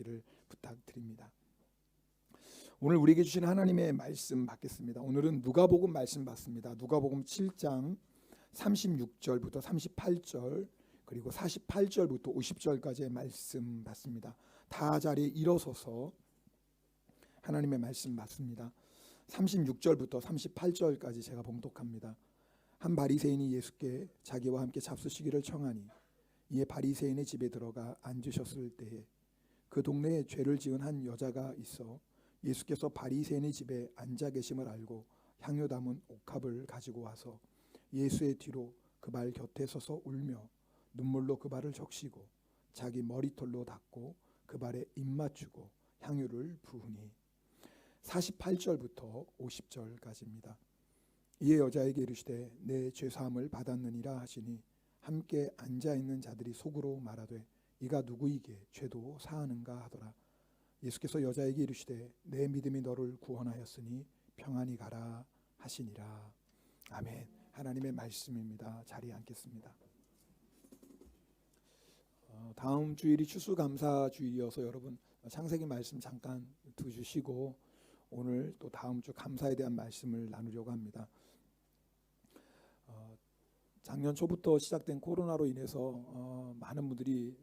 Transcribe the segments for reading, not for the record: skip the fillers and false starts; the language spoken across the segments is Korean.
주시기를 부탁드립니다. 오늘 우리에게 주신 하나님의 말씀 받겠습니다. 오늘은 누가복음 말씀 받습니다. 누가복음 7장 36절부터 38절 그리고 48절부터 50절까지의 말씀 받습니다. 다 자리에 일어서서 하나님의 말씀 받습니다. 36절부터 38절까지 제가 봉독합니다. 한 바리새인이 예수께 자기와 함께 잡수시기를 청하니 이에 바리새인의 집에 들어가 앉으셨을 때에 그 동네에 죄를 지은 한 여자가 있어 예수께서 바리새인의 집에 앉아 계심을 알고 향유 담은 옥합을 가지고 와서 예수의 뒤로 그 발 곁에 서서 울며 눈물로 그 발을 적시고 자기 머리털로 닦고 그 발에 입 맞추고 향유를 부으니 48절부터 50절까지입니다. 이에 여자에게 이르시되 내 죄사함을 받았느니라 하시니 함께 앉아있는 자들이 속으로 말하되 이가 누구이게 죄도 사하는가 하더라. 예수께서 여자에게 이르시되 내 믿음이 너를 구원하였으니 평안히 가라 하시니라. 아멘. 하나님의 말씀입니다. 자리에 앉겠습니다. 다음 주일이 추수감사주일이어서 여러분 창세기 말씀 잠깐 두주시고 오늘 또 다음 주 감사에 대한 말씀을 나누려고 합니다. 작년 초부터 시작된 코로나로 인해서 많은 분들이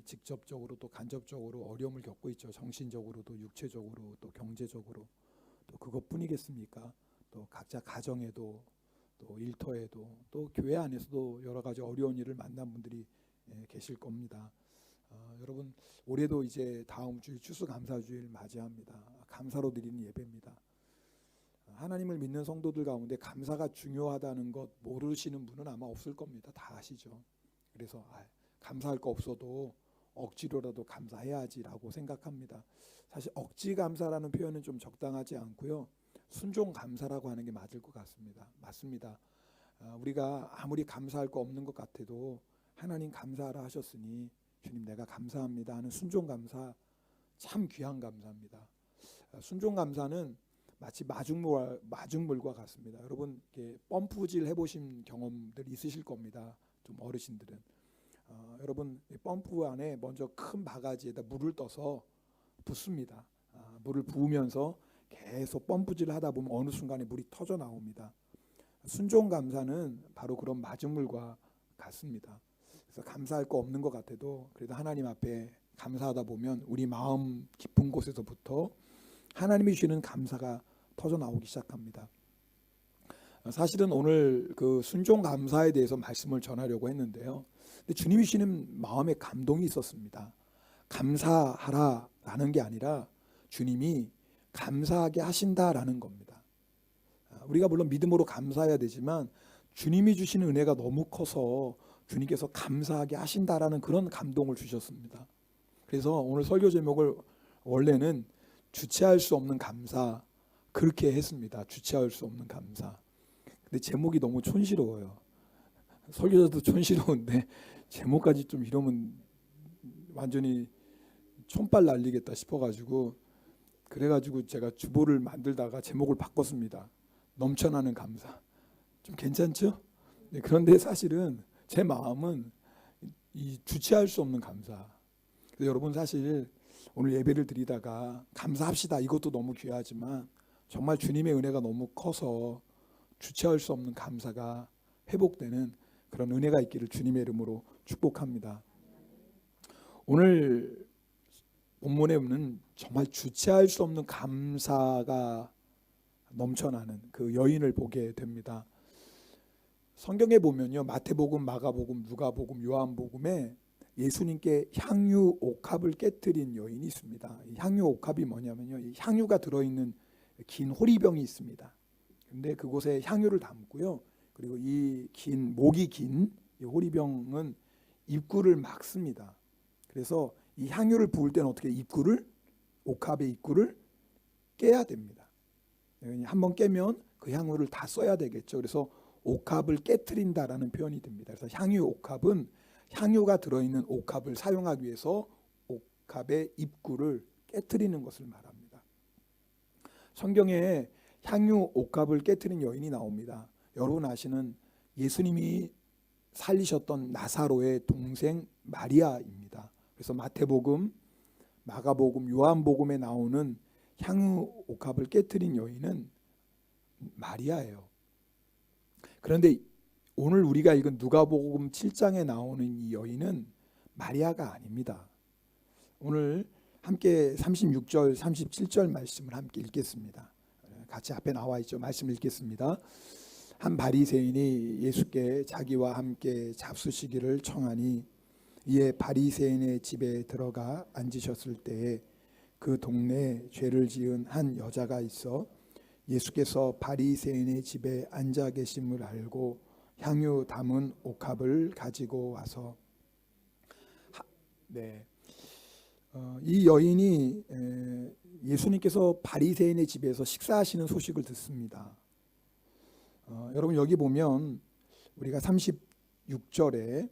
직접적으로 또 간접적으로 어려움을 겪고 있죠. 정신적으로도 육체적으로 또 경제적으로. 또 그것뿐이겠습니까? 또 각자 가정에도 또 일터에도 또 교회 안에서도 여러 가지 어려운 일을 만난 분들이 계실 겁니다. 여러분 올해도 이제 다음 주일 추수감사주일 맞이합니다. 감사로 드리는 예배입니다. 하나님을 믿는 성도들 가운데 감사가 중요하다는 것 모르시는 분은 아마 없을 겁니다. 다 아시죠. 그래서 감사할 거 없어도 억지로라도 감사해야지라고 생각합니다. 사실 억지 감사라는 표현은 좀 적당하지 않고요. 순종 감사라고 하는 게 맞을 것 같습니다. 맞습니다. 우리가 아무리 감사할 거 없는 것 같아도 하나님 감사하라 하셨으니 주님 내가 감사합니다 하는 순종 감사 참 귀한 감사입니다. 순종 감사는 마치 마중물과 같습니다. 여러분 이렇게 펌프질 해보신 경험들 있으실 겁니다. 좀 어르신들은 여러분 펌프 안에 먼저 큰 바가지에다 물을 떠서 붓습니다. 물을 부으면서 계속 펌프질을 하다 보면 어느 순간에 물이 터져 나옵니다. 순종 감사는 바로 그런 마중물과 같습니다. 그래서 감사할 거 없는 것 같아도 그래도 하나님 앞에 감사하다 보면 우리 마음 깊은 곳에서부터 하나님이 주시는 감사가 터져 나오기 시작합니다. 사실은 오늘 그 순종 감사에 대해서 말씀을 전하려고 했는데요. 근데 주님이 주시는 마음에 감동이 있었습니다. 감사하라라는 게 아니라 주님이 감사하게 하신다라는 겁니다. 우리가 물론 믿음으로 감사해야 되지만 주님이 주시는 은혜가 너무 커서 주님께서 감사하게 하신다라는 그런 감동을 주셨습니다. 그래서 오늘 설교 제목을 원래는 주체할 수 없는 감사 그렇게 했습니다. 주체할 수 없는 감사. 근데 제목이 너무 촌스러워요. 설교자도 촌스러운데 제목까지 좀 이러면 완전히 촌발 날리겠다 싶어가지고 그래가지고 제가 주보를 만들다가 제목을 바꿨습니다. 넘쳐나는 감사. 좀 괜찮죠? 네, 그런데 사실은 제 마음은 이 주체할 수 없는 감사. 그래서 여러분 사실 오늘 예배를 드리다가 감사합시다. 이것도 너무 귀하지만 정말 주님의 은혜가 너무 커서 주체할 수 없는 감사가 회복되는 그런 은혜가 있기를 주님의 이름으로 축복합니다. 오늘 본문에는 정말 주체할 수 없는 감사가 넘쳐나는 그 여인을 보게 됩니다. 성경에 보면요, 마태복음, 마가복음, 누가복음, 요한복음에 예수님께 향유 옥합을 깨뜨린 여인이 있습니다. 이 향유 옥합이 뭐냐면요, 이 향유가 들어있는 긴 호리병이 있습니다. 근데 그곳에 향유를 담고요, 그리고 이 목이 긴 이 호리병은 입구를 막습니다. 그래서 이 향유를 부을 때는 어떻게 옥합의 입구를 깨야 됩니다. 한번 깨면 그 향유를 다 써야 되겠죠. 그래서 옥합을 깨트린다라는 표현이 됩니다. 그래서 향유 옥합은 향유가 들어있는 옥합을 사용하기 위해서 옥합의 입구를 깨트리는 것을 말합니다. 성경에 향유 옥합을 깨트린 여인이 나옵니다. 여러분 아시는 예수님이 살리셨던 나사로의 동생 마리아입니다. 그래서 마태복음, 마가복음, 요한복음에 나오는 향유 옥합을 깨뜨린 여인은 마리아예요. 그런데 오늘 우리가 읽은 누가복음 7장에 나오는 이 여인은 마리아가 아닙니다. 오늘 함께 36절, 37절 말씀을 함께 읽겠습니다. 같이 앞에 나와 있죠. 말씀 읽겠습니다. 한 바리새인이 예수께 자기와 함께 잡수시기를 청하니 이에 바리새인의 집에 들어가 앉으셨을 때에 그 동네에 죄를 지은 한 여자가 있어 예수께서 바리새인의 집에 앉아 계심을 알고 향유 담은 옥합을 가지고 와서 이 여인이 예수님께서 바리새인의 집에서 식사하시는 소식을 듣습니다. 여러분 여기 보면 우리가 36절에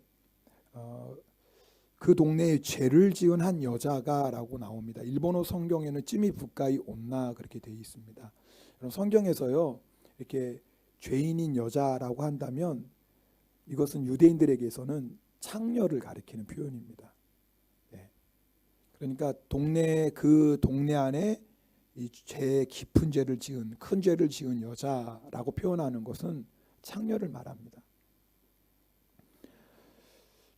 그 동네에 죄를 지은 한 여자가 라고 나옵니다. 일본어 성경에는 찌미 부카이 온나 그렇게 되어 있습니다. 성경에서요 이렇게 죄인인 여자라고 한다면 이것은 유대인들에게서는 창녀를 가리키는 표현입니다. 그러니까 그 동네 안에 이 죄 깊은 죄를 지은 큰 죄를 지은 여자라고 표현하는 것은 창녀를 말합니다.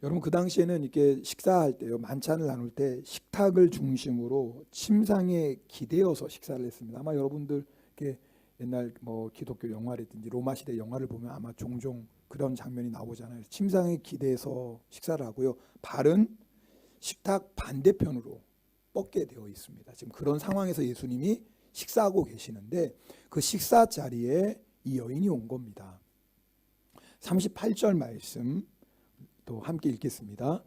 여러분 그 당시에는 이렇게 식사할 때요 만찬을 나눌 때 식탁을 중심으로 침상에 기대어서 식사를 했습니다. 아마 여러분들 이렇게 옛날 뭐 기독교 영화라든지 로마 시대 영화를 보면 아마 종종 그런 장면이 나오잖아요. 침상에 기대서 식사를 하고요. 발은 식탁 반대편으로 뻗게 되어 있습니다. 지금 그런 상황에서 예수님이 식사하고 계시는데 그 식사 자리에 이 여인이 온 겁니다. 38절 말씀 또 함께 읽겠습니다.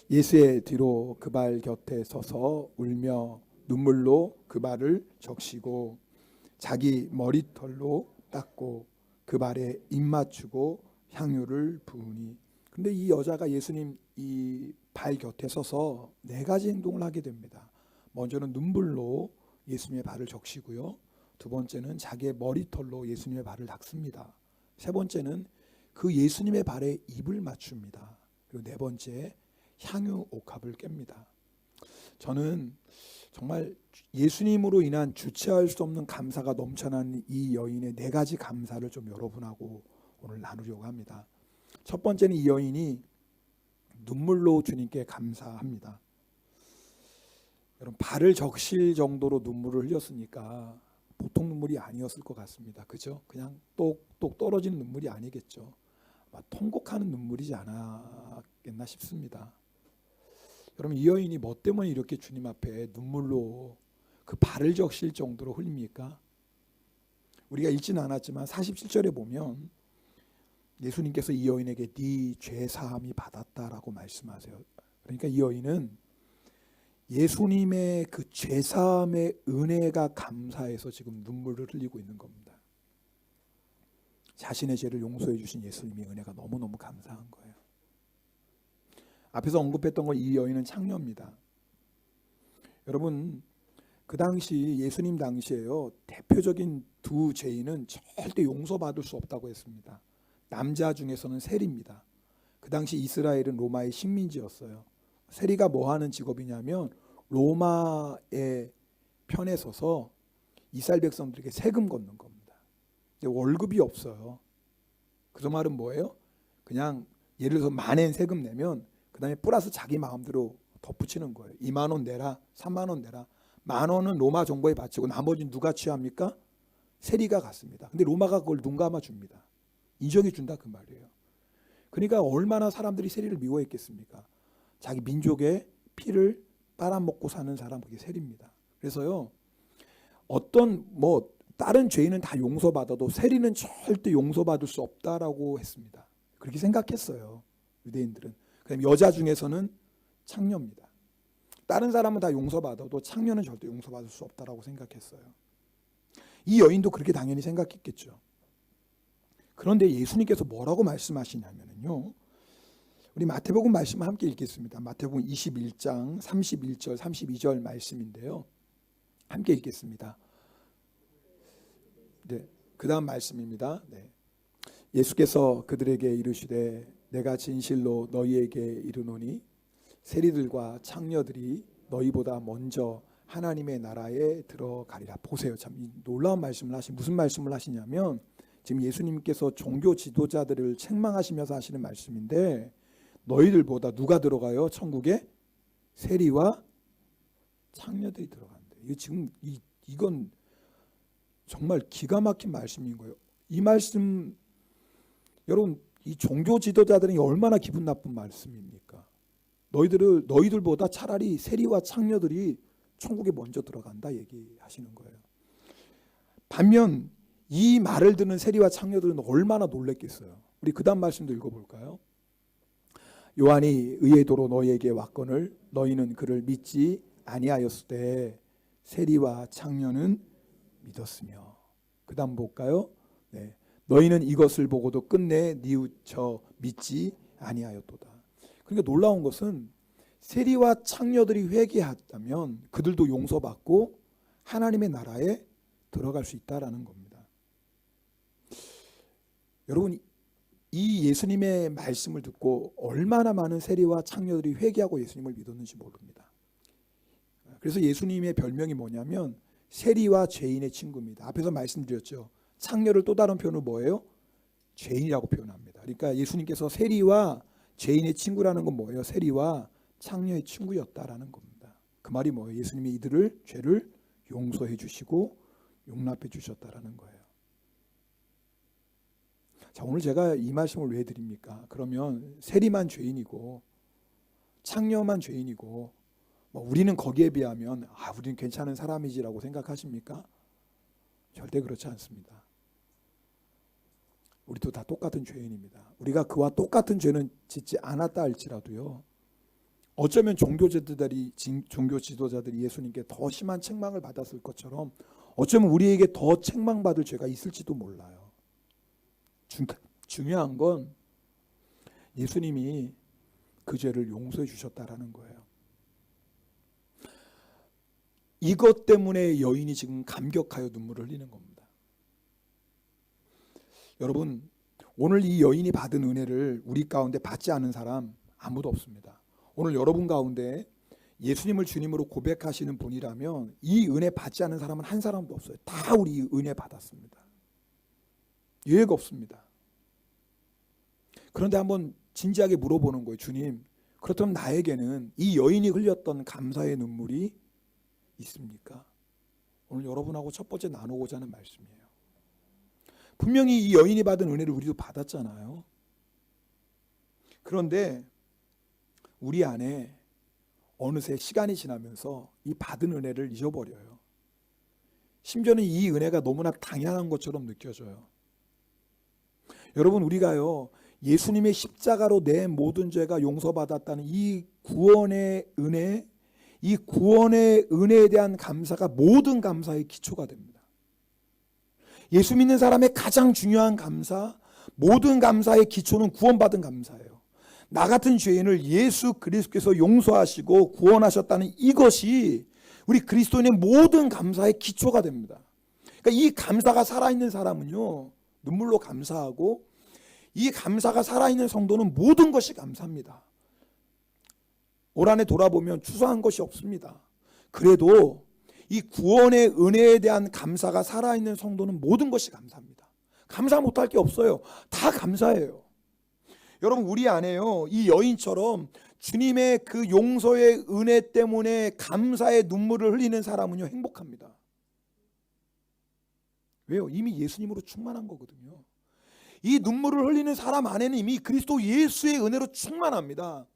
예수의 뒤로 그 발 곁에 서서 울며 눈물로 그 발을 적시고 자기 머리털로 닦고 그 발에 입 맞추고 향유를 부으니. 근데 이 여자가 예수님 이 발 곁에 서서 네 가지 행동을 하게 됩니다. 먼저는 눈물로 예수님의 발을 적시고요. 두 번째는 자기의 머리털로 예수님의 발을 닦습니다. 세 번째는 그 예수님의 발에 입을 맞춥니다. 그리고 네 번째 향유 옥합을 깹니다. 저는 정말 예수님으로 인한 주체할 수 없는 감사가 넘쳐나는 이 여인의 네 가지 감사를 좀 여러분하고 오늘 나누려고 합니다. 첫 번째는 이 여인이 눈물로 주님께 감사합니다. 여러분 발을 적실 정도로 눈물을 흘렸으니까 보통 눈물이 아니었을 것 같습니다. 그죠? 그냥 똑똑 떨어지는 눈물이 아니겠죠. 통곡하는 눈물이지 않았겠나 싶습니다. 여러분 이 여인이 뭐 때문에 이렇게 주님 앞에 눈물로 그 발을 적실 정도로 흘립니까? 우리가 읽지는 않았지만 47절에 보면 예수님께서 이 여인에게 네 죄 사함이 받았다라고 말씀하세요. 그러니까 이 여인은 예수님의 그 죄 사함의 은혜가 감사해서 지금 눈물을 흘리고 있는 겁니다. 자신의 죄를 용서해 주신 예수님의 은혜가 너무너무 감사한 거예요. 앞에서 언급했던 건 이 여인은 창녀입니다. 여러분 그 당시 예수님 당시에요 대표적인 두 죄인은 절대 용서받을 수 없다고 했습니다. 남자 중에서는 세리입니다. 그 당시 이스라엘은 로마의 식민지였어요. 세리가 뭐 하는 직업이냐면 로마의 편에 서서 이스라엘 백성들에게 세금 걷는 겁니다. 월급이 없어요. 그 말은 뭐예요? 그냥 예를 들어서 10,000엔 세금 내면 그 다음에 플러스 자기 마음대로 덧붙이는 거예요. 2만 원 내라, 3만 원 내라. 10,000원은 로마 정부에 바치고 나머지는 누가 취합니까? 세리가 갖습니다. 근데 로마가 그걸 눈 감아 줍니다. 인정해 준다 그 말이에요. 그러니까 얼마나 사람들이 세리를 미워했겠습니까? 자기 민족의 피를 빨아먹고 사는 사람 그게 세리입니다. 그래서요 어떤 다른 죄인은 다 용서받아도 세리는 절대 용서받을 수 없다라고 했습니다. 그렇게 생각했어요. 유대인들은. 그다음에 여자 중에서는 창녀입니다. 다른 사람은 다 용서받아도 창녀는 절대 용서받을 수 없다라고 생각했어요. 이 여인도 그렇게 당연히 생각했겠죠. 그런데 예수님께서 뭐라고 말씀하시냐면요. 우리 마태복음 말씀을 함께 읽겠습니다. 마태복음 21장 31절 32절 말씀인데요. 함께 읽겠습니다. 네, 그 다음 말씀입니다. 네. 예수께서 그들에게 이르시되 내가 진실로 너희에게 이르노니 세리들과 창녀들이 너희보다 먼저 하나님의 나라에 들어가리라. 보세요. 참 놀라운 말씀을 무슨 말씀을 하시냐면 지금 예수님께서 종교 지도자들을 책망하시면서 하시는 말씀인데 너희들보다 누가 들어가요? 천국에 세리와 창녀들이 들어간대. 이거 지금 이건 정말 기가 막힌 말씀인 거예요. 이 말씀 여러분 이 종교 지도자들이 얼마나 기분 나쁜 말씀입니까? 너희들보다 차라리 세리와 창녀들이 천국에 먼저 들어간다 얘기하시는 거예요. 반면 이 말을 듣는 세리와 창녀들은 얼마나 놀랬겠어요. 우리 그 다음 말씀도 읽어볼까요? 요한이 의의 도로 너희에게 왔거늘 너희는 그를 믿지 아니하였을 때 세리와 창녀는 믿었으며. 그 다음 볼까요? 네. 너희는 이것을 보고도 끝내 뉘우쳐 믿지 아니하였도다. 그러니까 놀라운 것은 세리와 창녀들이 회개했다면 그들도 용서받고 하나님의 나라에 들어갈 수 있다라는 겁니다. 여러분 이 예수님의 말씀을 듣고 얼마나 많은 세리와 창녀들이 회개하고 예수님을 믿었는지 모릅니다. 그래서 예수님의 별명이 뭐냐면 세리와 죄인의 친구입니다. 앞에서 말씀드렸죠. 창녀를 또 다른 표현은 뭐예요? 죄인이라고 표현합니다. 그러니까 예수님께서 세리와 죄인의 친구라는 건 뭐예요? 세리와 창녀의 친구였다라는 겁니다. 그 말이 뭐예요? 예수님이 이들을 죄를 용서해 주시고 용납해 주셨다라는 거예요. 자, 오늘 제가 이 말씀을 왜 드립니까? 그러면 세리만 죄인이고 창녀만 죄인이고 우리는 거기에 비하면 우리는 괜찮은 사람이지라고 생각하십니까? 절대 그렇지 않습니다. 우리도 다 똑같은 죄인입니다. 우리가 그와 똑같은 죄는 짓지 않았다 할지라도요. 어쩌면 종교 지도자들이 예수님께 더 심한 책망을 받았을 것처럼 어쩌면 우리에게 더 책망받을 죄가 있을지도 몰라요. 중요한 건 예수님이 그 죄를 용서해 주셨다라는 거예요. 이것 때문에 여인이 지금 감격하여 눈물을 흘리는 겁니다. 여러분, 오늘 이 여인이 받은 은혜를 우리 가운데 받지 않은 사람 아무도 없습니다. 오늘 여러분 가운데 예수님을 주님으로 고백하시는 분이라면 이 은혜 받지 않은 사람은 한 사람도 없어요. 다 우리 은혜 받았습니다. 예외가 없습니다. 그런데 한번 진지하게 물어보는 거예요. 주님, 그렇다면 나에게는 이 여인이 흘렸던 감사의 눈물이 있습니까? 오늘 여러분하고 첫 번째 나누고자 하는 말씀이에요. 분명히 이 여인이 받은 은혜를 우리도 받았잖아요. 그런데 우리 안에 어느새 시간이 지나면서 이 받은 은혜를 잊어버려요. 심지어는 이 은혜가 너무나 당연한 것처럼 느껴져요. 여러분, 우리가요 예수님의 십자가로 내 모든 죄가 용서받았다는 이 구원의 은혜, 이 구원의 은혜에 대한 감사가 모든 감사의 기초가 됩니다. 예수 믿는 사람의 가장 중요한 감사, 모든 감사의 기초는 구원받은 감사예요. 나 같은 죄인을 예수 그리스도께서 용서하시고 구원하셨다는 이것이 우리 그리스도인의 모든 감사의 기초가 됩니다. 그러니까 이 감사가 살아있는 사람은요 눈물로 감사하고, 이 감사가 살아있는 성도는 모든 것이 감사합니다. 올 한해 돌아보면 추수한 것이 없습니다. 그래도 이 구원의 은혜에 대한 감사가 살아있는 성도는 모든 것이 감사합니다. 감사 못할 게 없어요. 다 감사해요. 여러분, 우리 안에요 이 여인처럼 주님의 그 용서의 은혜 때문에 감사의 눈물을 흘리는 사람은요 행복합니다. 왜요? 이미 예수님으로 충만한 거거든요. 이 눈물을 흘리는 사람 안에는 이미 그리스도 예수의 은혜로 충만합니다.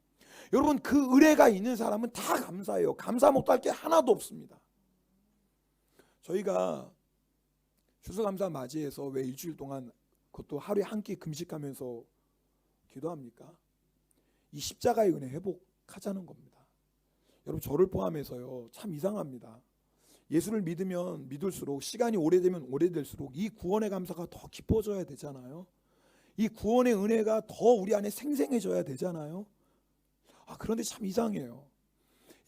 여러분, 그 은혜가 있는 사람은 다 감사해요. 감사 못할 게 하나도 없습니다. 저희가 추수감사 맞이해서 왜 일주일 동안 그것도 하루에 한 끼 금식하면서 기도합니까? 이 십자가의 은혜 회복하자는 겁니다. 여러분, 저를 포함해서요 참 이상합니다. 예수를 믿으면 믿을수록, 시간이 오래되면 오래될수록 이 구원의 감사가 더 깊어져야 되잖아요. 이 구원의 은혜가 더 우리 안에 생생해져야 되잖아요. 그런데 참 이상해요.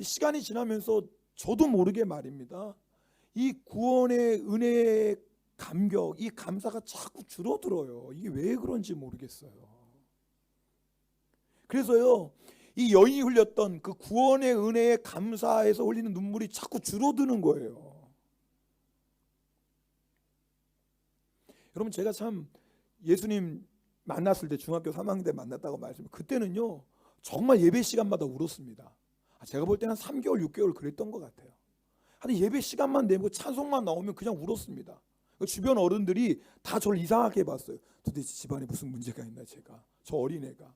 시간이 지나면서 저도 모르게 말입니다, 이 구원의 은혜의 감격, 이 감사가 자꾸 줄어들어요. 이게 왜 그런지 모르겠어요. 그래서요 이 여인이 흘렸던 그 구원의 은혜에 감사해서 흘리는 눈물이 자꾸 줄어드는 거예요. 여러분, 제가 참 예수님 만났을 때 중학교 3학년 때 만났다고 말씀드렸어요. 그때는요 정말 예배 시간마다 울었습니다. 제가 볼 때는 한 3개월 6개월 그랬던 것 같아요. 한 예배 시간만 되고 찬송만 나오면 그냥 울었습니다. 주변 어른들이 다 저를 이상하게 봤어요. 도대체 집안에 무슨 문제가 있나, 제가, 저 어린애가.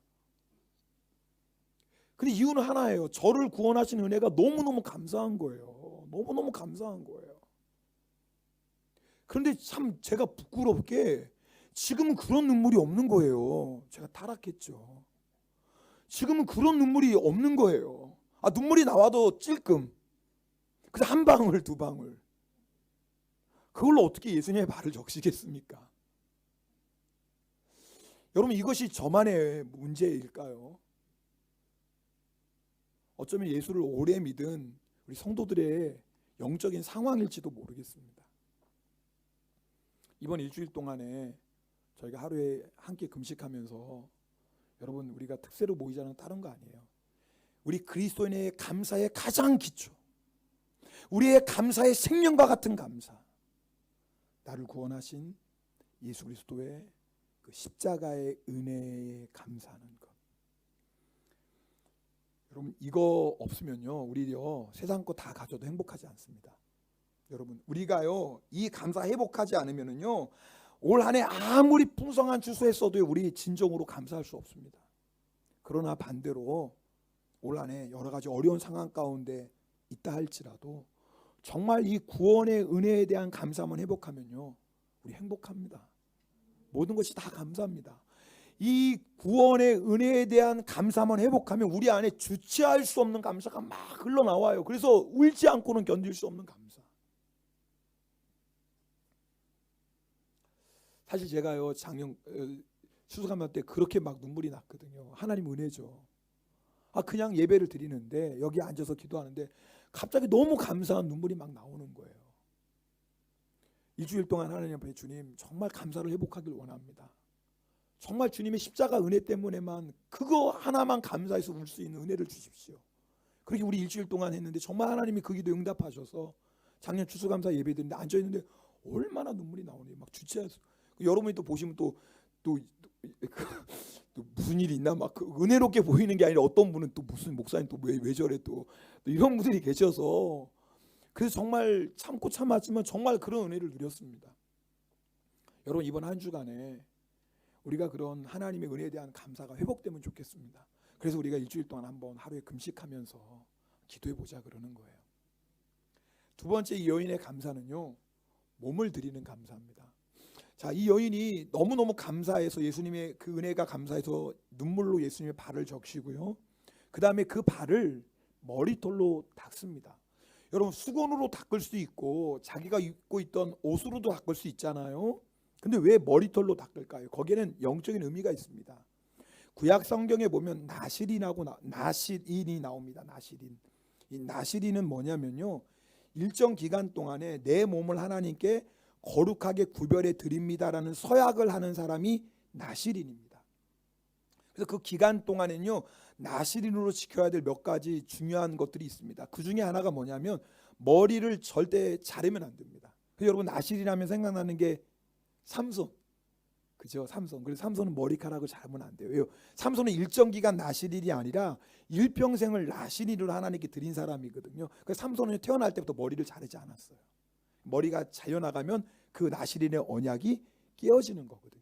근데 이유는 하나예요. 저를 구원하신 은혜가 너무너무 감사한 거예요. 너무너무 감사한 거예요. 그런데 참 제가 부끄럽게 지금은 그런 눈물이 없는 거예요. 제가 타락했죠. 지금은 그런 눈물이 없는 거예요. 눈물이 나와도 찔끔. 그래서 한 방울 두 방울. 그걸로 어떻게 예수님의 발을 적시겠습니까? 여러분, 이것이 저만의 문제일까요? 어쩌면 예수를 오래 믿은 우리 성도들의 영적인 상황일지도 모르겠습니다. 이번 일주일 동안에 저희가 하루에 한 끼 금식하면서 여러분, 우리가 특세로 모이자는 다른 거 아니에요. 우리 그리스도인의 감사의 가장 기초, 우리의 감사의 생명과 같은 감사, 나를 구원하신 예수 그리스도의 그 십자가의 은혜에 감사하는 것. 여러분, 이거 없으면요 우리요 세상 거 다 가져도 행복하지 않습니다. 여러분, 우리가요 이 감사 회복하지 않으면은요 올 한 해 아무리 풍성한 추수했어도 우리 진정으로 감사할 수 없습니다. 그러나 반대로 올 한 해 여러 가지 어려운 상황 가운데 있다 할지라도 정말 이 구원의 은혜에 대한 감사만 회복하면요 우리 행복합니다. 모든 것이 다 감사합니다. 이 구원의 은혜에 대한 감사만 회복하면 우리 안에 주체할 수 없는 감사가 막 흘러나와요. 그래서 울지 않고는 견딜 수 없는 감사. 사실 제가요 작년 추수감사 때 그렇게 막 눈물이 났거든요. 하나님 은혜죠. 그냥 예배를 드리는데 여기 앉아서 기도하는데 갑자기 너무 감사한 눈물이 막 나오는 거예요. 일주일 동안 하나님 앞에 주님 정말 감사를 회복하길 원합니다. 정말 주님의 십자가 은혜 때문에만 그거 하나만 감사해서 울 수 있는 은혜를 주십시오. 그렇게 우리 일주일 동안 했는데 정말 하나님이 그 기도 응답하셔서 작년 추수감사 예배 드리는데 앉아있는데 얼마나 눈물이 나오니 막 주체할 수. 여러분이 또 보시면 또 무슨 일이 있나 막 은혜롭게 보이는 게 아니라 어떤 분은 또 무슨 목사님 또 왜 저래 또 이런 분들이 계셔서 그래서 정말 참고 참았지만 정말 그런 은혜를 누렸습니다. 여러분, 이번 한 주간에 우리가 그런 하나님의 은혜에 대한 감사가 회복되면 좋겠습니다. 그래서 우리가 일주일 동안 한번 하루에 금식하면서 기도해 보자 그러는 거예요. 두 번째, 이 여인의 감사는요 몸을 드리는 감사입니다. 자, 이 여인이 너무너무 감사해서 예수님의 그 은혜가 감사해서 눈물로 예수님의 발을 적시고요. 그 다음에 그 발을 머리털로 닦습니다. 여러분, 수건으로 닦을 수 있고 자기가 입고 있던 옷으로도 닦을 수 있잖아요. 근데 왜 머리털로 닦을까요? 거기에는 영적인 의미가 있습니다. 구약 성경에 보면 나실인이 나옵니다. 나실인. 이 나실인은 뭐냐면요, 일정 기간 동안에 내 몸을 하나님께 거룩하게 구별해 드립니다라는 서약을 하는 사람이 나실인입니다. 그래서 그 기간 동안에는요 나실인으로 지켜야 될 몇 가지 중요한 것들이 있습니다. 그 중에 하나가 뭐냐면 머리를 절대 자르면 안 됩니다. 그래서 여러분, 나실인하면 생각나는 게 삼손, 그죠? 삼손. 그래서 삼손은 머리카락을 자르면 안 돼요. 왜요? 삼손은 일정 기간 나실인이 아니라 일평생을 나실인으로 하나님께 드린 사람이거든요. 그래서 삼손은 태어날 때부터 머리를 자르지 않았어요. 머리가 잘려나가면 그 나실인의 언약이 깨어지는 거거든요.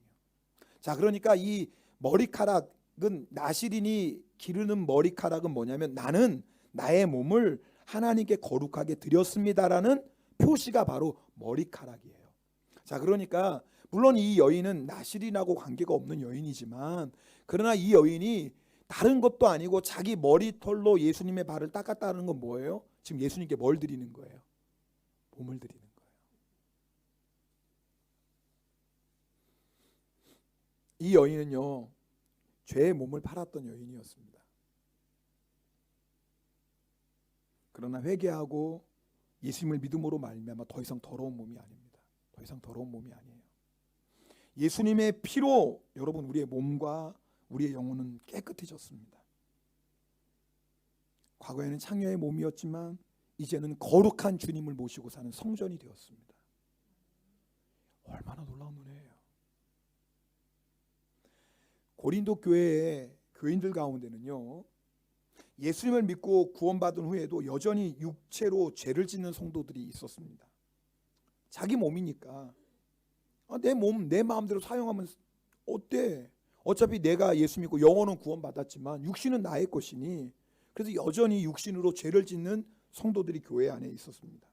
자, 그러니까 이 머리카락은, 나실인이 기르는 머리카락은 뭐냐면 나는 나의 몸을 하나님께 거룩하게 드렸습니다라는 표시가 바로 머리카락이에요. 자, 그러니까 물론 이 여인은 나실인하고 관계가 없는 여인이지만, 그러나 이 여인이 다른 것도 아니고 자기 머리털로 예수님의 발을 닦았다는 건 뭐예요? 지금 예수님께 뭘 드리는 거예요? 몸을 드리는 거예요. 이 여인은요 죄의 몸을 팔았던 여인이었습니다. 그러나 회개하고 예수님을 믿음으로 말미암아 더 이상 더러운 몸이 아닙니다. 더 이상 더러운 몸이 아니에요. 예수님의 피로 여러분 우리의 몸과 우리의 영혼은 깨끗해졌습니다. 과거에는 창녀의 몸이었지만 이제는 거룩한 주님을 모시고 사는 성전이 되었습니다. 얼마나 놀라운 은혜예요. 고린도 교회의 교인들 가운데는요, 예수님을 믿고 구원받은 후에도 여전히 육체로 죄를 짓는 성도들이 있었습니다. 자기 몸이니까 내 몸, 내 마음대로 사용하면 어때? 어차피 내가 예수 믿고 영혼은 구원받았지만 육신은 나의 것이니, 그래서 여전히 육신으로 죄를 짓는 성도들이 교회 안에 있었습니다.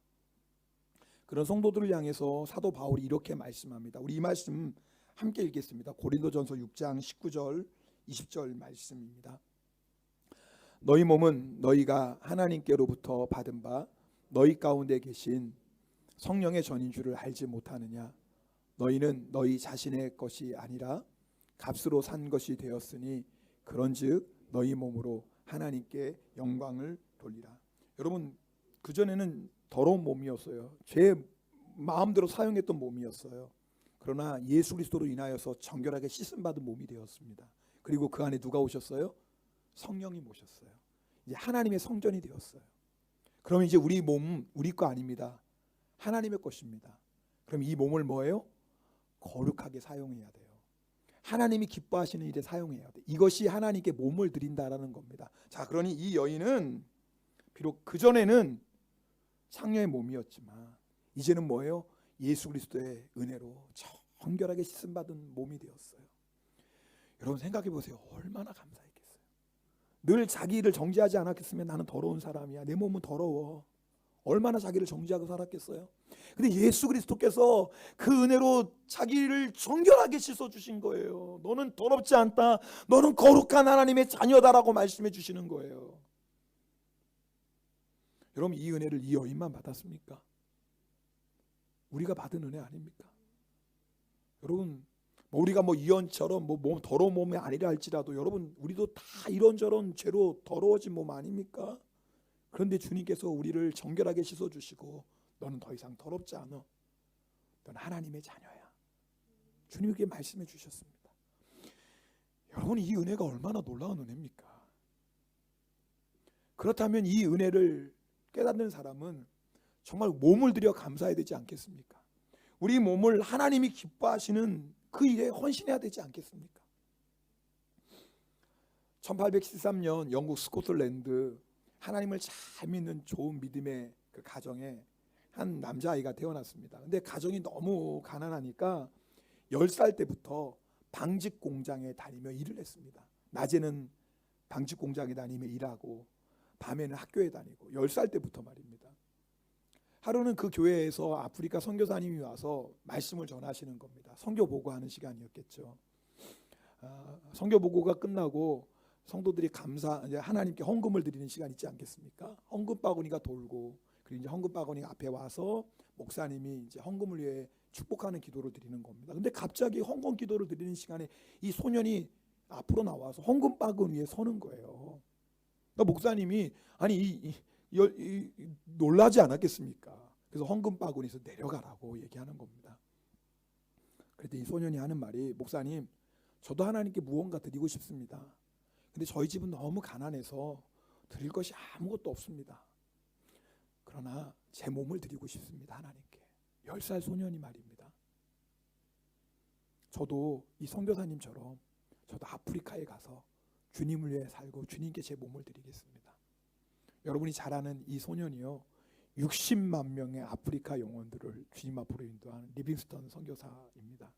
그런 성도들을 향해서 사도 바울이 이렇게 말씀합니다. 우리 이 말씀 함께 읽겠습니다. 고린도전서 6장 19절 20절 말씀입니다. 너희 몸은 너희가 하나님께로부터 받은 바 너희 가운데 계신 성령의 전인 줄을 알지 못하느냐? 너희는 너희 자신의 것이 아니라 값으로 산 것이 되었으니 그런즉 너희 몸으로 하나님께 영광을 돌리라. 여러분, 그전에는 더러운 몸이었어요. 제 마음대로 사용했던 몸이었어요. 그러나 예수 그리스도로 인하여서 정결하게 씻음 받은 몸이 되었습니다. 그리고 그 안에 누가 오셨어요? 성령이 오셨어요. 이제 하나님의 성전이 되었어요. 그러면 이제 우리 몸 우리 거 아닙니다. 하나님의 것입니다. 그럼 이 몸을 뭐예요? 거룩하게 사용해야 돼요. 하나님이 기뻐하시는 일에 사용해야 돼. 이것이 하나님께 몸을 드린다라는 겁니다. 자, 그러니 이 여인은 비록 그전에는 창녀의 몸이었지만 이제는 뭐예요? 예수 그리스도의 은혜로 정결하게 씻음 받은 몸이 되었어요. 여러분 생각해 보세요. 얼마나 감사했겠어요. 늘 자기를 정죄하지 않았겠으면 나는 더러운 사람이야. 내 몸은 더러워. 얼마나 자기를 정죄하고 살았겠어요. 근데 예수 그리스도께서 그 은혜로 자기를 정결하게 씻어주신 거예요. 너는 더럽지 않다. 너는 거룩한 하나님의 자녀다라고 말씀해 주시는 거예요. 여러분, 이 은혜를 이 여인만 받았습니까? 우리가 받은 은혜 아닙니까? 여러분, 우리가 이언처럼 더러운 몸이 아니라 할지라도 여러분, 우리도 다 이런저런 죄로 더러워진 몸 아닙니까? 그런데 주님께서 우리를 정결하게 씻어주시고 너는 더 이상 더럽지 않아. 너는 하나님의 자녀야. 주님께 말씀해 주셨습니다. 여러분, 이 은혜가 얼마나 놀라운 은혜입니까? 그렇다면 이 은혜를 깨닫는 사람은 정말 몸을 들여 감사해야 되지 않겠습니까? 우리 몸을 하나님이 기뻐하시는 그 일에 헌신해야 되지 않겠습니까? 1813년 영국 스코틀랜드 하나님을 잘 믿는 좋은 믿음의 그 가정에 한 남자아이가 태어났습니다. 근데 가정이 너무 가난하니까 10살 때부터 방직 공장에 다니며 일을 했습니다. 낮에는 방직 공장에 다니며 일하고 밤에는 학교에 다니고 10살 때부터 말입니다. 하루는 그 교회에서 아프리카 선교사님이 와서 말씀을 전하시는 겁니다. 선교 보고하는 시간이었겠죠. 선교 보고가 끝나고 성도들이 이제 하나님께 헌금을 드리는 시간 있지 않겠습니까? 헌금 바구니가 돌고, 그리고 이제 헌금 바구니 앞에 와서 목사님이 이제 헌금을 위해 축복하는 기도를 드리는 겁니다. 근데 갑자기 헌금 기도를 드리는 시간에 이 소년이 앞으로 나와서 헌금 바구니 위에 서는 거예요. 그러니까 목사님이 놀라지 않았겠습니까? 그래서 헌금 바구니에서 내려가라고 얘기하는 겁니다. 그랬더니 이 소년이 하는 말이, 목사님, 저도 하나님께 무언가 드리고 싶습니다. 근데 저희 집은 너무 가난해서 드릴 것이 아무것도 없습니다. 그러나 제 몸을 드리고 싶습니다, 하나님께. 10살 소년이 말입니다. 저도 이 선교사님처럼 저도 아프리카에 가서 주님을 위해 살고 주님께 제 몸을 드리겠습니다. 여러분이 잘 아는 이 소년이요, 60만 명의 아프리카 영혼들을 주님 앞으로 인도한 리빙스턴 선교사입니다.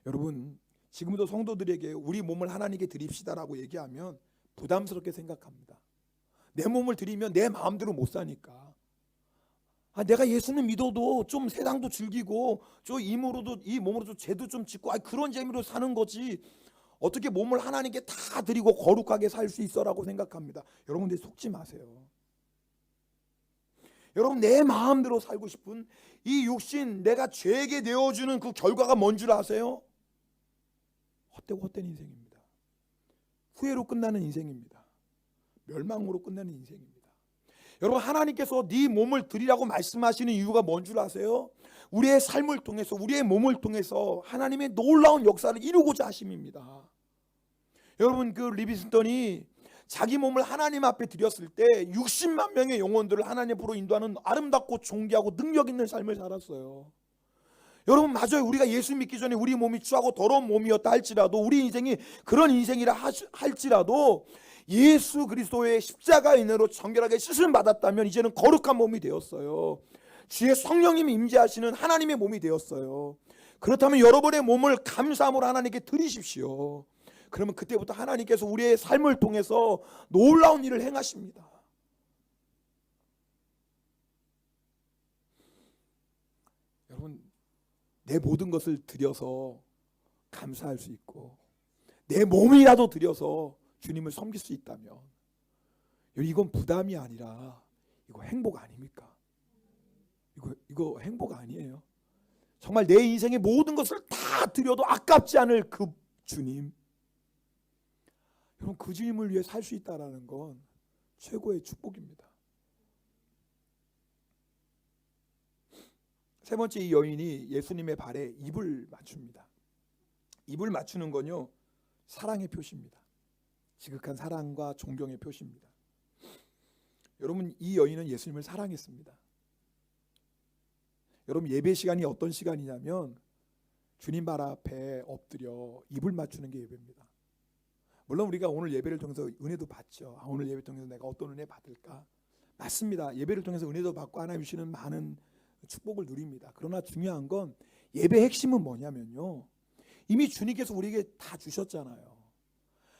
여러분, 지금도 성도들에게 우리 몸을 하나님께 드립시다라고 얘기하면 부담스럽게 생각합니다. 내 몸을 드리면 내 마음대로 못 사니까. 내가 예수는 믿어도 좀 세상도 즐기고 이 몸으로도 죄도 좀 짓고 그런 재미로 사는 거지. 어떻게 몸을 하나님께 다 드리고 거룩하게 살 수 있어라고 생각합니다. 여러분들 속지 마세요. 여러분, 내 마음대로 살고 싶은 이 육신, 내가 죄에게 내어주는 그 결과가 뭔 줄 아세요? 헛된 인생입니다. 후회로 끝나는 인생입니다. 멸망으로 끝나는 인생입니다. 여러분, 하나님께서 네 몸을 드리라고 말씀하시는 이유가 뭔 줄 아세요? 우리의 삶을 통해서, 우리의 몸을 통해서 하나님의 놀라운 역사를 이루고자 하심입니다. 여러분, 그 리빙스턴이 자기 몸을 하나님 앞에 드렸을 때 60만 명의 영혼들을 하나님 앞으로 인도하는 아름답고 존귀하고 능력 있는 삶을 살았어요. 여러분, 맞아요. 우리가 예수 믿기 전에 우리 몸이 추하고 더러운 몸이었다 할지라도, 우리 인생이 그런 인생이라 할지라도 예수 그리스도의 십자가의 은혜로 정결하게 씻음 받았다면 이제는 거룩한 몸이 되었어요. 주의 성령님이 임재하시는 하나님의 몸이 되었어요. 그렇다면 여러분의 몸을 감사함으로 하나님께 드리십시오. 그러면 그때부터 하나님께서 우리의 삶을 통해서 놀라운 일을 행하십니다. 여러분, 내 모든 것을 드려서 감사할 수 있고 내 몸이라도 드려서 주님을 섬길 수 있다면 이건 부담이 아니라 이거 행복 아닙니까? 이거 행복 아니에요? 정말 내 인생의 모든 것을 다 드려도 아깝지 않을 그 주님, 여러분, 그 주님을 위해 살 수 있다는 건 최고의 축복입니다. 세 번째, 이 여인이 예수님의 발에 입을 맞춥니다. 입을 맞추는 건요, 사랑의 표시입니다. 지극한 사랑과 존경의 표시입니다. 여러분, 이 여인은 예수님을 사랑했습니다. 여러분, 예배 시간이 어떤 시간이냐면 주님 발 앞에 엎드려 입을 맞추는 게 예배입니다. 물론 우리가 오늘 예배를 통해서 은혜도 받죠. 오늘 예배 통해서 내가 어떤 은혜 받을까? 맞습니다. 예배를 통해서 은혜도 받고 하나님 주시는 많은 축복을 누립니다. 그러나 중요한 건 예배의 핵심은 뭐냐면요, 이미 주님께서 우리에게 다 주셨잖아요.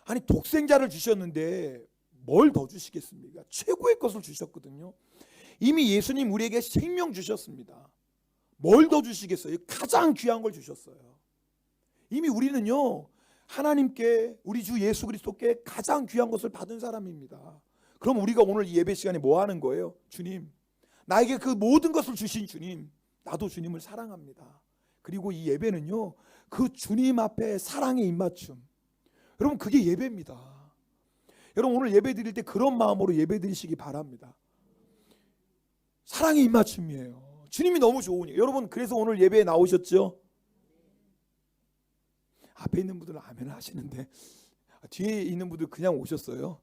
아니, 독생자를 주셨는데 뭘 더 주시겠습니까? 최고의 것을 주셨거든요. 이미 예수님 우리에게 생명 주셨습니다. 뭘 더 주시겠어요? 가장 귀한 걸 주셨어요. 이미 우리는요, 하나님께, 우리 주 예수 그리스도께 가장 귀한 것을 받은 사람입니다. 그럼 우리가 오늘 이 예배 시간에 뭐 하는 거예요? 주님, 나에게 그 모든 것을 주신 주님, 나도 주님을 사랑합니다. 그리고 이 예배는요, 그 주님 앞에 사랑의 입맞춤. 여러분, 그게 예배입니다. 여러분, 오늘 예배 드릴 때 그런 마음으로 예배 드리시기 바랍니다. 사랑의 입맞춤이에요. 주님이 너무 좋으니까. 여러분, 그래서 오늘 예배에 나오셨죠? 앞에 있는 분들은 아멘 하시는데 뒤에 있는 분들 그냥 오셨어요.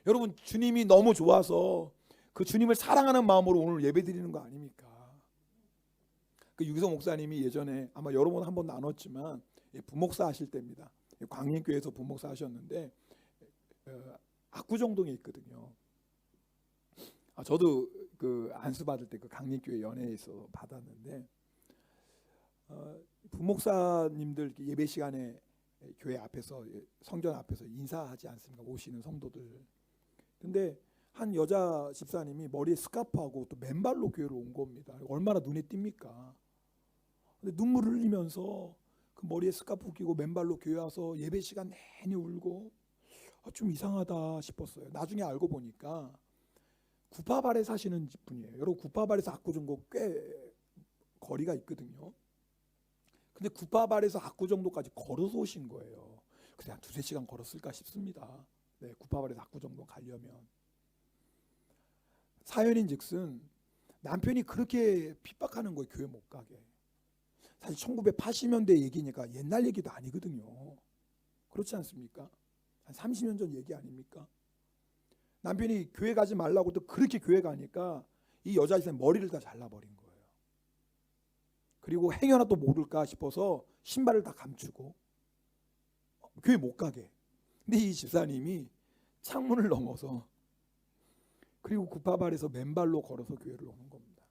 여러분, 주님이 너무 좋아서 그 주님을 사랑하는 마음으로 오늘 예배 드리는 거 아닙니까? 그 유기성 목사님이 예전에 아마 여러 번 한번 나눴지만 부목사 하실 때입니다. 광림교회에서 부목사 하셨는데 압구정동에 있거든요. 저도 그 안수 받을 때 그 강림교회 연회에서 받았는데 부목사님들 예배 시간에 교회 앞에서, 성전 앞에서 인사하지 않습니까? 오시는 성도들. 근데 한 여자 집사님이 머리에 스카프하고 또 맨발로 교회로 온 겁니다. 얼마나 눈에 띕니까? 근데 눈물을 흘리면서 그 머리에 스카프 끼고 맨발로 교회 와서 예배 시간 내내 울고 좀 이상하다 싶었어요. 나중에 알고 보니까 구파발에 사시는 분이에요. 여러분, 구파발에서 압구정도 꽤 거리가 있거든요. 근데 구파발에서 압구정도까지 걸어서 오신 거예요. 그래, 한 2-3시간 걸었을까 싶습니다. 네, 구파발에서 압구정도 가려면. 사연인 즉슨 남편이 그렇게 핍박하는 거예요. 교회 못 가게. 사실 1980년대 얘기니까 옛날 얘기도 아니거든요. 그렇지 않습니까? 한 30년 전 얘기 아닙니까? 남편이 교회 가지 말라고 또 그렇게 교회 가니까 이 여자 집사님 머리를 다 잘라버린 거예요. 그리고 행여나 또 모를까 싶어서 신발을 다 감추고 교회 못 가게. 근데 이 집사님이 창문을 넘어서 그리고 구파발에서 맨발로 걸어서 교회를 오는 겁니다.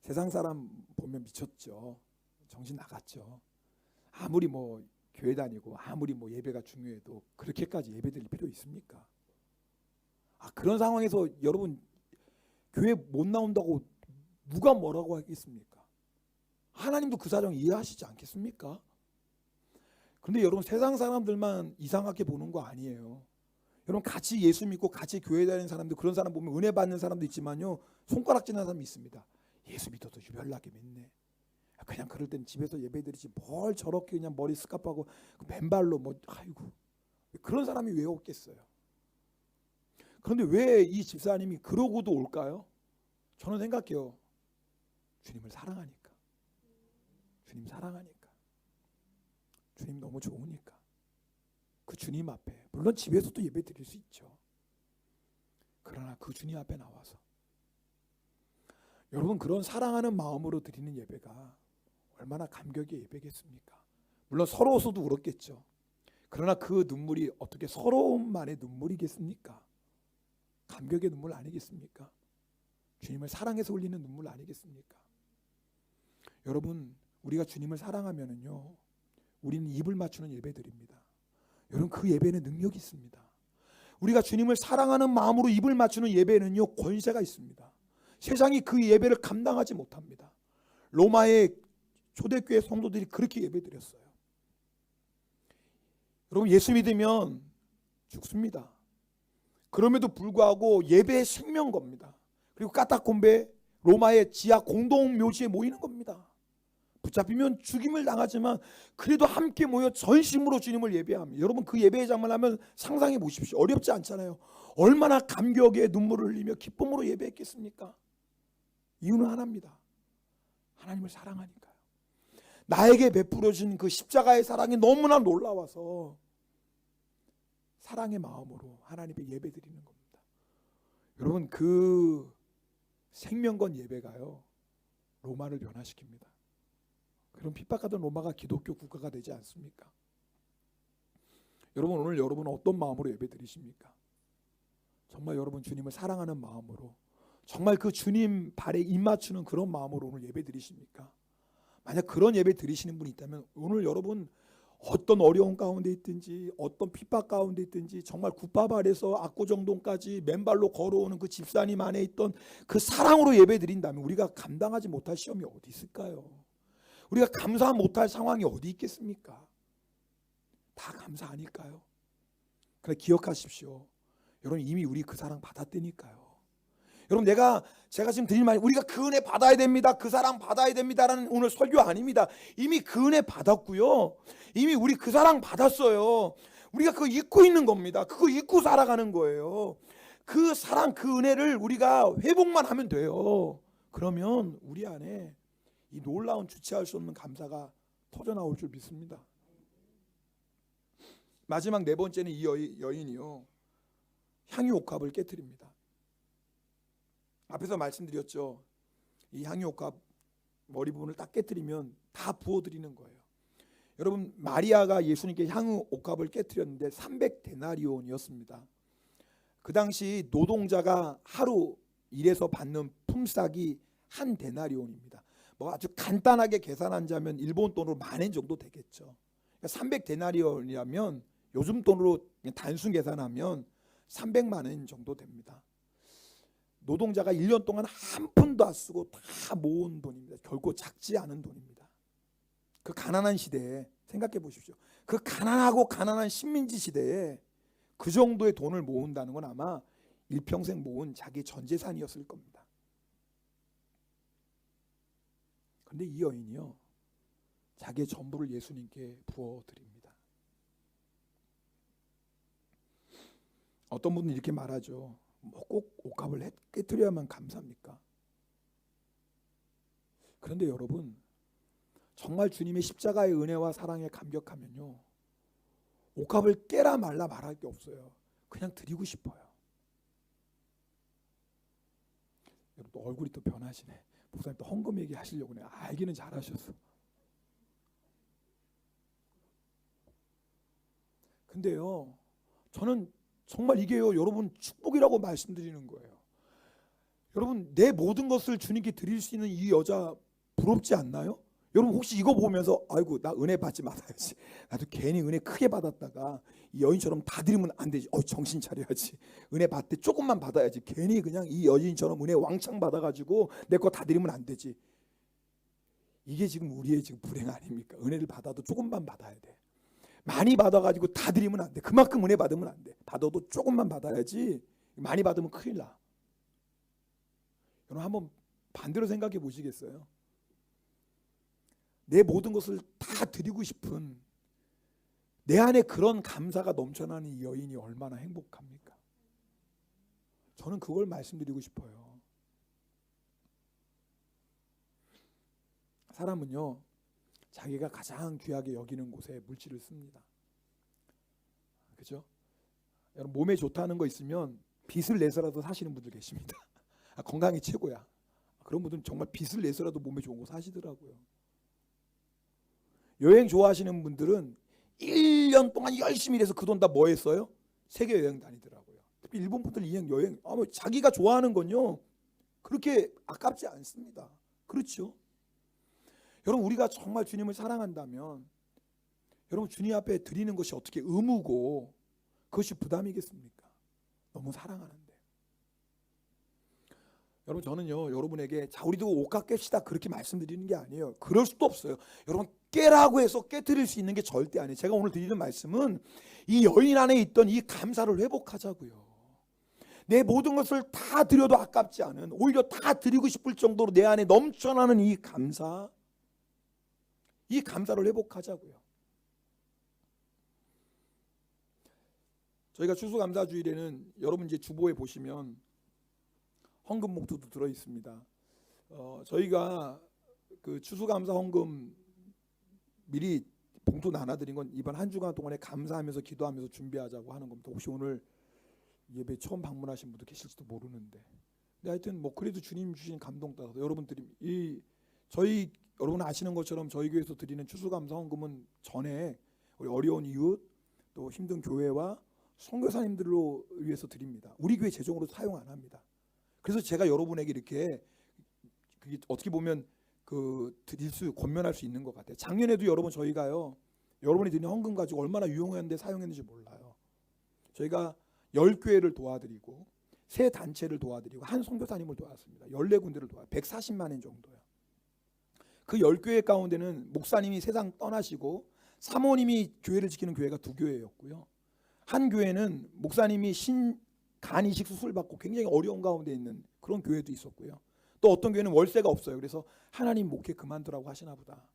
세상 사람 보면 미쳤죠. 정신 나갔죠. 아무리 뭐 교회 다니고 아무리 뭐 예배가 중요해도 그렇게까지 예배 드릴 필요 있습니까? 그런 상황에서 여러분 교회 못 나온다고 누가 뭐라고 하겠습니까? 하나님도 그 사정 이해하시지 않겠습니까? 그런데 여러분, 세상 사람들만 이상하게 보는 거 아니에요. 여러분, 같이 예수 믿고 같이 교회 다니는 사람들, 그런 사람 보면 은혜 받는 사람도 있지만요, 손가락질하는 사람이 있습니다. 예수 믿어도 유별나게 믿네. 그냥 그럴 땐 집에서 예배드리지 뭘 저렇게 그냥 머리 스카프하고 맨발로 뭐, 아이고, 그런 사람이 왜 없겠어요? 그런데 왜 이 집사님이 그러고도 올까요? 저는 생각해요. 주님을 사랑하니까. 주님 사랑하니까. 주님 너무 좋으니까. 그 주님 앞에, 물론 집에서도 예배 드릴 수 있죠. 그러나 그 주님 앞에 나와서 여러분 그런 사랑하는 마음으로 드리는 예배가 얼마나 감격의 예배겠습니까? 물론 서러워서도 울었겠죠. 그러나 그 눈물이 어떻게 서러움만의 눈물이겠습니까? 감격의 눈물 아니겠습니까? 주님을 사랑해서 흘리는 눈물 아니겠습니까? 여러분 우리가 주님을 사랑하면은요 우리는 입을 맞추는 예배 드립니다. 여러분 그 예배는 능력이 있습니다. 우리가 주님을 사랑하는 마음으로 입을 맞추는 예배는요 권세가 있습니다. 세상이 그 예배를 감당하지 못합니다. 로마의 초대교회 성도들이 그렇게 예배 드렸어요. 여러분 예수 믿으면 죽습니다. 그럼에도 불구하고 예배의 생명 겁니다. 그리고 까딱콤베 로마의 지하 공동묘지에 모이는 겁니다. 붙잡히면 죽임을 당하지만 그래도 함께 모여 전심으로 주님을 예배합니다. 여러분 그 예배의 장면을 하면 상상해 보십시오. 어렵지 않잖아요. 얼마나 감격의 눈물을 흘리며 기쁨으로 예배했겠습니까? 이유는 하나입니다. 하나님을 사랑하니까요. 나에게 베풀어진 그 십자가의 사랑이 너무나 놀라워서 사랑의 마음으로 하나님께 예배드리는 겁니다. 여러분 그 생명건 예배가요 로마를 변화시킵니다. 그럼 핍박하던 로마가 기독교 국가가 되지 않습니까? 여러분 오늘 여러분은 어떤 마음으로 예배드리십니까? 정말 여러분 주님을 사랑하는 마음으로 정말 그 주님 발에 입 맞추는 그런 마음으로 오늘 예배드리십니까? 만약 그런 예배 드리시는 분이 있다면 오늘 여러분 어떤 어려운 가운데 있든지 어떤 핍박 가운데 있든지 정말 굿밥 아래서 압구정동까지 맨발로 걸어오는 그 집사님 안에 있던 그 사랑으로 예배 드린다면 우리가 감당하지 못할 시험이 어디 있을까요? 우리가 감사 못할 상황이 어디 있겠습니까? 다 감사 아닐까요? 그래 기억하십시오. 여러분 이미 우리 그 사랑 받았다니까요. 여러분 제가 지금 드릴 말 우리가 그 은혜 받아야 됩니다. 그 사랑 받아야 됩니다라는 오늘 설교 아닙니다. 이미 그 은혜 받았고요. 이미 우리 그 사랑 받았어요. 우리가 그거 잊고 있는 겁니다. 그거 잊고 살아가는 거예요. 그 사랑 그 은혜를 우리가 회복만 하면 돼요. 그러면 우리 안에 이 놀라운 주체할 수 없는 감사가 터져 나올 줄 믿습니다. 마지막 네 번째는 이 여인이요 향유 옥합을 깨뜨립니다. 앞에서 말씀드렸죠. 이 향유 옥합 머리 부분을 딱 깨뜨리면 다 부어드리는 거예요. 여러분 마리아가 예수님께 향유 옥합을 깨뜨렸는데 300데나리온이었습니다. 그 당시 노동자가 하루 일해서 받는 품삯이 한 데나리온입니다. 뭐 아주 간단하게 계산한다면 일본 돈으로 10,000엔 정도 되겠죠. 그러니까 300데나리온이라면 요즘 돈으로 단순 계산하면 300만 원 정도 됩니다. 노동자가 1년 동안 한 푼도 안 쓰고 다 모은 돈입니다. 결코 작지 않은 돈입니다. 그 가난한 시대에 생각해 보십시오. 그 가난하고 가난한 식민지 시대에 그 정도의 돈을 모은다는 건 아마 일평생 모은 자기 전 재산이었을 겁니다. 그런데 이 여인이요 자기의 전부를 예수님께 부어드립니다. 어떤 분은 이렇게 말하죠. 뭐 꼭 옥합을 깨뜨려야만 감사합니까? 그런데 여러분 정말 주님의 십자가의 은혜와 사랑에 감격하면요 옥합을 깨라 말라 말할 게 없어요. 그냥 드리고 싶어요. 또 얼굴이 또 변하시네. 목사님 또 헌금 얘기하시려고 해. 알기는 잘하셨어. 근데요 저는 정말 이게요 여러분 축복이라고 말씀드리는 거예요. 여러분 내 모든 것을 주님께 드릴 수 있는 이 여자 부럽지 않나요? 여러분 혹시 이거 보면서 아이고 나 은혜 받지 말아야지. 나도 괜히 은혜 크게 받았다가 이 여인처럼 다 드리면 안 되지. 정신 차려야지. 은혜 받되 조금만 받아야지. 괜히 그냥 이 여인처럼 은혜 왕창 받아가지고 내 거 다 드리면 안 되지. 이게 지금 우리의 지금 불행 아닙니까? 은혜를 받아도 조금만 받아야 돼. 많이 받아가지고 다 드리면 안 돼. 그만큼 은혜 받으면 안 돼. 받아도 조금만 받아야지. 많이 받으면 큰일 나. 여러분 한번 반대로 생각해 보시겠어요? 내 모든 것을 다 드리고 싶은 내 안에 그런 감사가 넘쳐나는 이 여인이 얼마나 행복합니까? 저는 그걸 말씀드리고 싶어요. 사람은요 자기가 가장 귀하게 여기는 곳에 물질을 씁니다. 그죠? 여러분 몸에 좋다는 거 있으면 빚을 내서라도 사시는 분들 계십니다. 건강이 최고야. 그런 분들은 정말 빚을 내서라도 몸에 좋은 거 사시더라고요. 여행 좋아하시는 분들은 1년 동안 열심히 일해서 그 돈 다 뭐 했어요? 세계 여행 다니더라고요. 특히 일본 분들 여행 아마 자기가 좋아하는 건요 그렇게 아깝지 않습니다. 그렇죠? 여러분 우리가 정말 주님을 사랑한다면 여러분 주님 앞에 드리는 것이 어떻게 의무고 그것이 부담이겠습니까? 너무 사랑하는데. 여러분 저는요 여러분에게 자 우리도 옷값 깹시다 그렇게 말씀드리는 게 아니에요. 그럴 수도 없어요. 여러분 깨라고 해서 깨트릴 수 있는 게 절대 아니에요. 제가 오늘 드리는 말씀은 이 여인 안에 있던 이 감사를 회복하자고요. 내 모든 것을 다 드려도 아깝지 않은 오히려 다 드리고 싶을 정도로 내 안에 넘쳐나는 이 감사를 회복하자고요. 저희가 추수감사주일에는 여러분 이제 주보에 보시면 헌금 봉투도 들어 있습니다. 저희가 그 추수감사 헌금 미리 봉투 나눠드린 건 이번 한 주간 동안에 감사하면서 기도하면서 준비하자고 하는 겁니다. 혹시 오늘 예배 처음 방문하신 분도 계실지도 모르는데, 근데 하여튼 뭐 그래도 주님 주신 감동 따라서 여러분들이 저희 여러분 아시는 것처럼 저희 교회에서 드리는 추수감사 헌금은 전에 우리 어려운 이웃 또 힘든 교회와 선교사님들로 위해서 드립니다. 우리 교회 재정으로 사용 안 합니다. 그래서 제가 여러분에게 이렇게 그게 어떻게 보면 드릴 수 권면할 수 있는 것 같아요. 작년에도 여러분 저희가요 여러분이 드린 헌금 가지고 얼마나 유용했는데 사용했는지 몰라요. 저희가 10교회를 도와드리고 3단체를 도와드리고 한 선교사님을 도왔습니다. 14군데를 도와 140만 원 정도요. 그 10교회 가운데는 목사님이 세상 떠나시고 사모님이 교회를 지키는 교회가 2교회였고요. 한 교회는 목사님이 간 이식 수술 받고 굉장히 어려운 가운데 있는 그런 교회도 있었고요. 또 어떤 교회는 월세가 없어요. 그래서 하나님 목회 그만두라고 하시나 보다.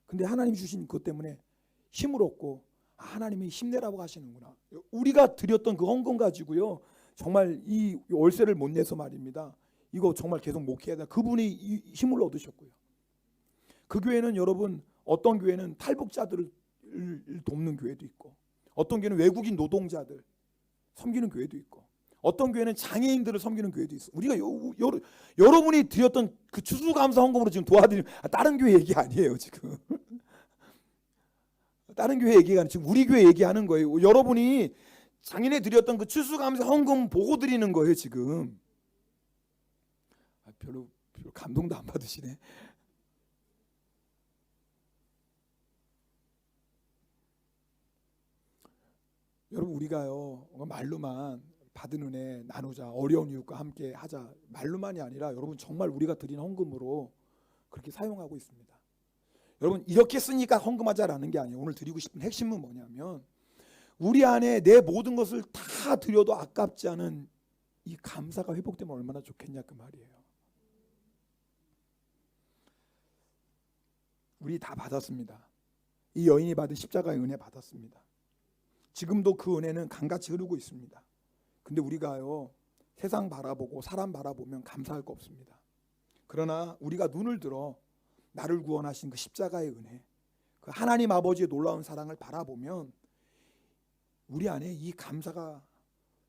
근데 하나님 주신 그것 때문에 힘을 얻고 하나님이 힘내라고 하시는구나. 우리가 드렸던 그 헌금 가지고요. 정말 이 월세를 못 내서 말입니다. 이거 정말 계속 목회해야 돼. 그분이 힘을 얻으셨고요. 그 교회는 여러분 어떤 교회는 탈북자들을 돕는 교회도 있고 어떤 교회는 외국인 노동자들 섬기는 교회도 있고 어떤 교회는 장애인들을 섬기는 교회도 있어. 우리가 여러분이 드렸던 그 추수감사 헌금으로 지금 도와드리는 다른 교회 얘기 아니에요 지금. 다른 교회 얘기가 아니라 지금 우리 교회 얘기하는 거예요. 여러분이 작년에 드렸던 그 추수감사 헌금 보고 드리는 거예요 지금. 별로 감동도 안 받으시네. 여러분 우리가요 말로만 받은 은혜 나누자 어려운 이웃과 함께 하자 말로만이 아니라 여러분 정말 우리가 드린 헌금으로 그렇게 사용하고 있습니다. 여러분 이렇게 쓰니까 헌금하자라는 게 아니에요. 오늘 드리고 싶은 핵심은 뭐냐면 우리 안에 내 모든 것을 다 드려도 아깝지 않은 이 감사가 회복되면 얼마나 좋겠냐 그 말이에요. 우리 다 받았습니다. 이 여인이 받은 십자가의 은혜 받았습니다. 지금도 그 은혜는 강같이 흐르고 있습니다. 근데 우리가요 세상 바라보고 사람 바라보면 감사할 거 없습니다. 그러나 우리가 눈을 들어 나를 구원하신 그 십자가의 은혜, 그 하나님 아버지의 놀라운 사랑을 바라보면 우리 안에 이 감사가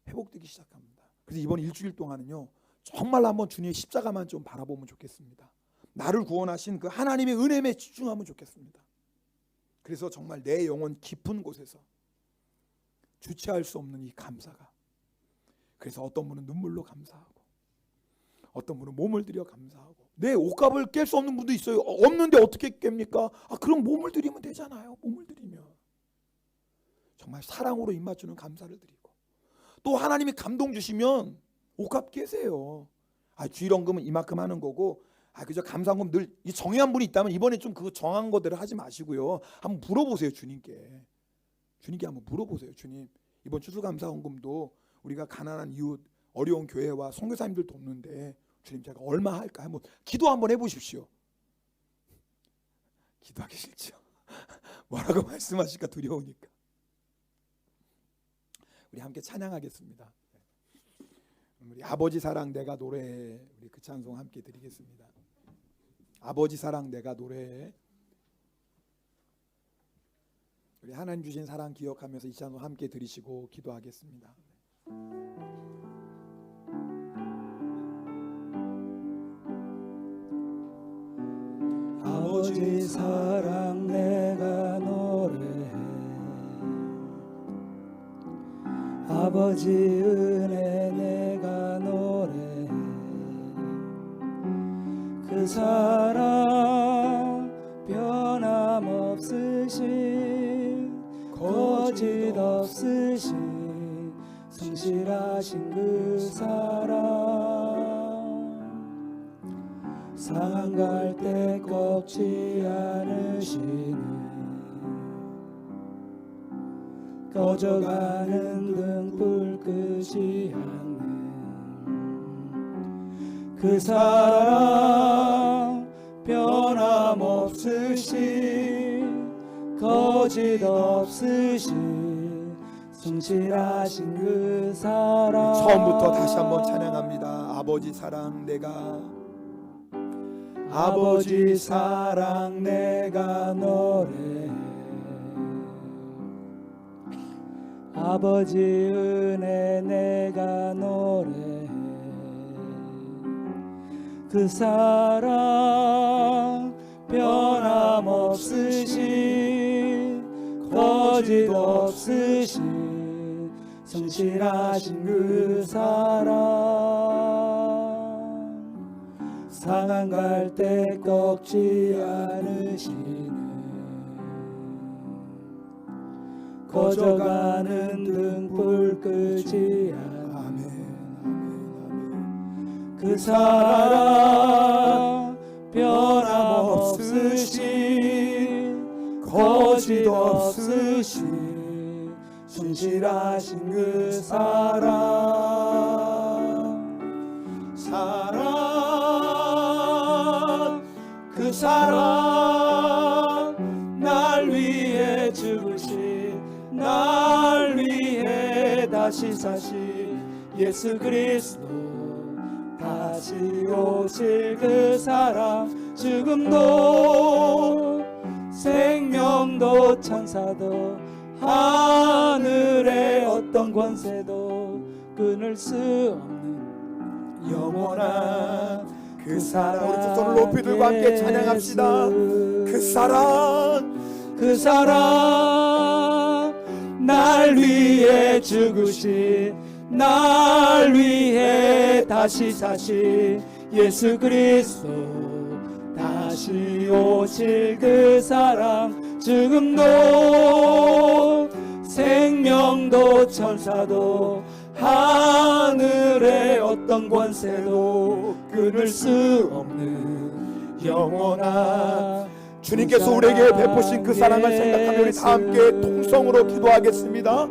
회복되기 시작합니다. 그래서 이번 일주일 동안은요 정말 한번 주님의 십자가만 좀 바라보면 좋겠습니다. 나를 구원하신 그 하나님의 은혜에 집중하면 좋겠습니다. 그래서 정말 내 영혼 깊은 곳에서 주체할 수 없는 이 감사가, 그래서 어떤 분은 눈물로 감사하고 어떤 분은 몸을 들여 감사하고 내 옷값을 깰 수 없는 분도 있어요. 없는데 어떻게 깹니까? 그럼 몸을 드리면 되잖아요. 몸을 드리면 정말 사랑으로 입맞추는 감사를 드리고 또 하나님이 감동 주시면 옷값 깨세요. 주일헌금은 이만큼 하는 거고 그저 감사헌금 늘 정해한 분이 있다면 이번에 좀 그거 정한 거대로 하지 마시고요. 한번 물어보세요. 주님께 한번 물어보세요. 주님 이번 추수감사헌금도 우리가 가난한 이웃 어려운 교회와 선교사님들 돕는데 주님 제가 얼마 할까 한번 기도 한번 해보십시오. 기도하기 싫죠. 뭐라고 말씀하실까 두려우니까. 우리 함께 찬양하겠습니다. 우리 아버지 사랑 내가 노래해. 우리 그 찬송 함께 드리겠습니다. 아버지 사랑 내가 노래해. 우리 하나님 주신 사랑 기억하면서 이 찬송 함께 들으시고 기도하겠습니다. 아버지 사랑 내가 노래해, 아버지 은혜 내가 노래해. 그 사랑 변함없으신, 거짓 없으신, 성실하신 그 사랑, 상한 갈 때 꺾지 않으시는, 꺼져가는 등불 끄지 않는 그 사랑, 변함없으신, 거짓 없으신, 성실하신 그 사랑. 처음부터 다시 한번 찬양합니다. 아버지 사랑 내가, 아버지 사랑 내가 노래해, 아버지 은혜 내가 노래해. 그 사랑 변함없으신, 거짓 없으신, 성실하신 그 사랑, 상한 갈 때 꺾지 않으시는, 꺼져가는 등불 끄지 않는 그 사랑, 변함없으신, 거짓 없으신, 성실하신 그 사랑, 사랑, 그 사랑, 날 위해 죽으신, 날 위해 다시 사신 예수 그리스도, 다시 오실 그 사랑, 죽음도 생명도 천사도 하늘의 어떤 권세도 끊을 수 없는 영원한 그 사랑. 우리 두 손을 높이 들고 함께 찬양합시다. 그 사랑, 그 사랑, 날 위해 죽으신, 날 위해 다시 사신 예수 그리스도, 다시 오실 그 사랑, 죽음도 생명도 천사도 하늘의 어떤 권세도 끊을 수 없는 영원한 주님께서 우리에게 베푸신 그 사랑을 생각하며 우리 다 함께 통성으로 기도하겠습니다.